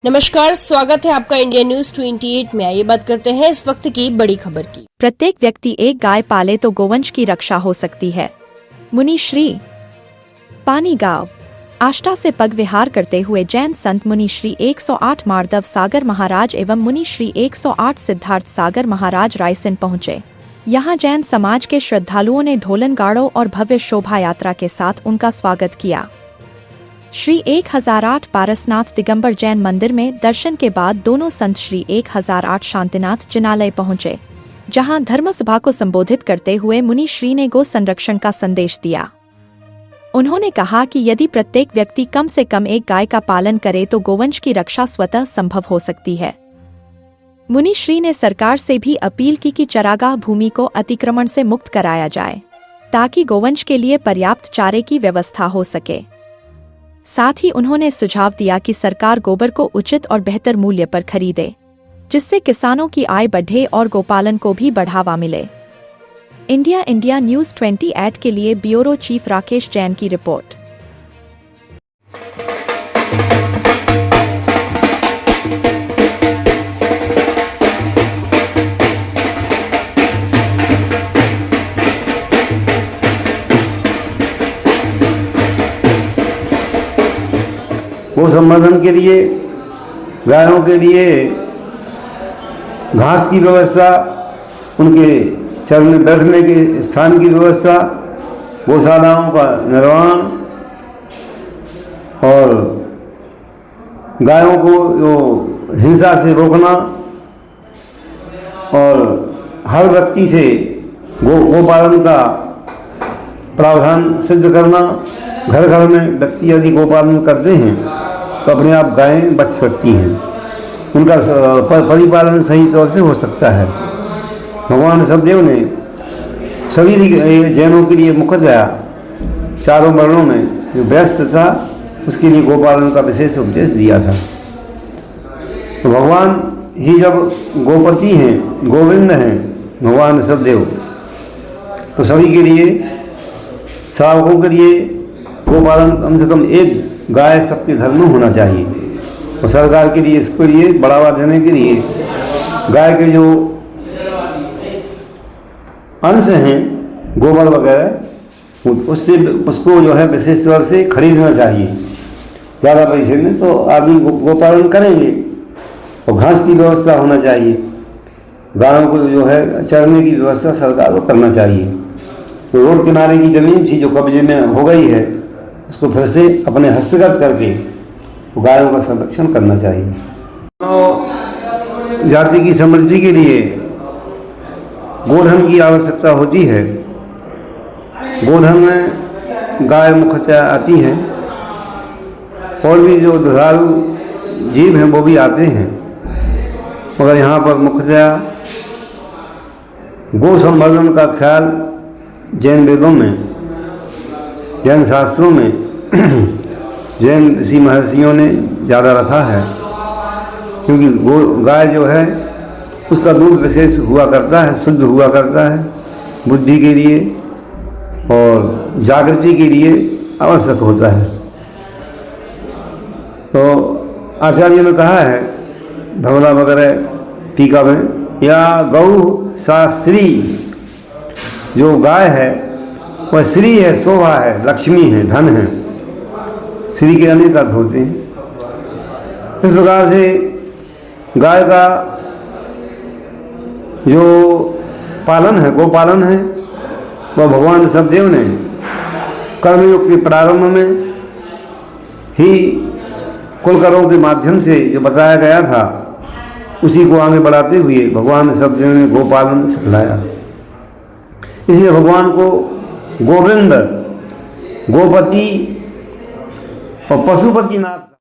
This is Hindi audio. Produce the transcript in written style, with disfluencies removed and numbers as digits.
नमस्कार, स्वागत है आपका इंडिया न्यूज 28 में। आइए बात करते हैं इस वक्त की बड़ी खबर की। प्रत्येक व्यक्ति एक गाय पाले तो गोवंश की रक्षा हो सकती है। मुनि श्री पानी गांव आष्टा से पग विहार करते हुए जैन संत मुनि श्री 108 माधव सागर महाराज एवं मुनि श्री 108 सिद्धार्थ सागर महाराज रायसेन पहुंचे। यहां जैन समाज के श्रद्धालुओं ने ढोलन गाड़ों और भव्य शोभा यात्रा के साथ उनका स्वागत किया। श्री 1008 पारसनाथ दिगंबर जैन मंदिर में दर्शन के बाद दोनों संत श्री 1008 शांतिनाथ जिनालय पहुंचे, जहां धर्मसभा को संबोधित करते हुए मुनि श्री ने गो संरक्षण का संदेश दिया। उन्होंने कहा कि यदि प्रत्येक व्यक्ति कम से कम एक गाय का पालन करे तो गोवंश की रक्षा स्वतः संभव हो सकती है। मुनि श्री ने सरकार से भी अपील की कि चरागाह भूमि को अतिक्रमण से मुक्त कराया जाए, ताकि गोवंश के लिए पर्याप्त चारे की व्यवस्था हो सके। साथ ही उन्होंने सुझाव दिया कि सरकार गोबर को उचित और बेहतर मूल्य पर खरीदे, जिससे किसानों की आय बढ़े और गोपालन को भी बढ़ावा मिले। इंडिया न्यूज 28 के लिए ब्यूरो चीफ राकेश जैन की रिपोर्ट। गो संवर्धन के लिए गायों के लिए घास की व्यवस्था, उनके चलने बैठने के स्थान की व्यवस्था, गौशालाओं का निर्माण और गायों को जो हिंसा से रोकना और हर व्यक्ति से गोपालन का प्रावधान सिद्ध करना। घर घर में व्यक्ति यदि गोपालन करते हैं तो अपने आप गायें बच सकती हैं, उनका परिपालन सही तौर से हो सकता है। भगवान सददेव ने सभी जैनों के लिए मुख्यतया चारों वर्णों में जो व्यस्त था उसके लिए गोपालन का विशेष उपदेश दिया था। तो भगवान ही जब गोपति हैं, गोविंद हैं भगवान सददेव, तो सभी के लिए, श्रावकों के लिए गोपालन कम से कम एक गाय सबके घर में होना चाहिए। और सरकार के लिए इसके लिए बढ़ावा देने के लिए गाय के जो अंश हैं गोबर वगैरह, उससे उसको जो है विशेष तौर से खरीदना चाहिए। ज़्यादा पैसे में तो आदमी गोपालन करेंगे और घास की व्यवस्था होना चाहिए। गायों को जो है चरने की व्यवस्था सरकार को करना चाहिए। तो रोड किनारे की ज़मीन थी जो कब्जे में हो गई है, उसको फिर से अपने हस्तगत करके गायों का संरक्षण करना चाहिए। जाति की समृद्धि के लिए गोधन की आवश्यकता होती है। गोधन में गाय मुख्यतः आती है और भी जो दुधारू जीव हैं वो भी आते हैं, मगर यहाँ पर मुख्यतः गो संवर्धन का ख्याल जैन वेदों में, जैन शास्त्रों में जैन ऋषि महर्षियों ने ज़्यादा रखा है, क्योंकि गाय जो है उसका दूध विशेष हुआ करता है, शुद्ध हुआ करता है, बुद्धि के लिए और जागृति के लिए आवश्यक होता है। तो आचार्यों ने कहा है धवला वगैरह टीका में, या गौ शास्त्री, जो गाय है वह श्री है, शोभा है, लक्ष्मी है, धन है। श्री के अनेक अर्थ होते हैं। इस प्रकार से गाय का जो पालन है, गोपालन है, वह भगवान सददेव ने कर्मयोग के प्रारंभ में ही कुलकर्मों के माध्यम से जो बताया गया था उसी को आगे बढ़ाते हुए भगवान सददेव ने गोपालन सिखलाया। इसलिए भगवान को गोविंद, गोपति और पशुपतिनाथ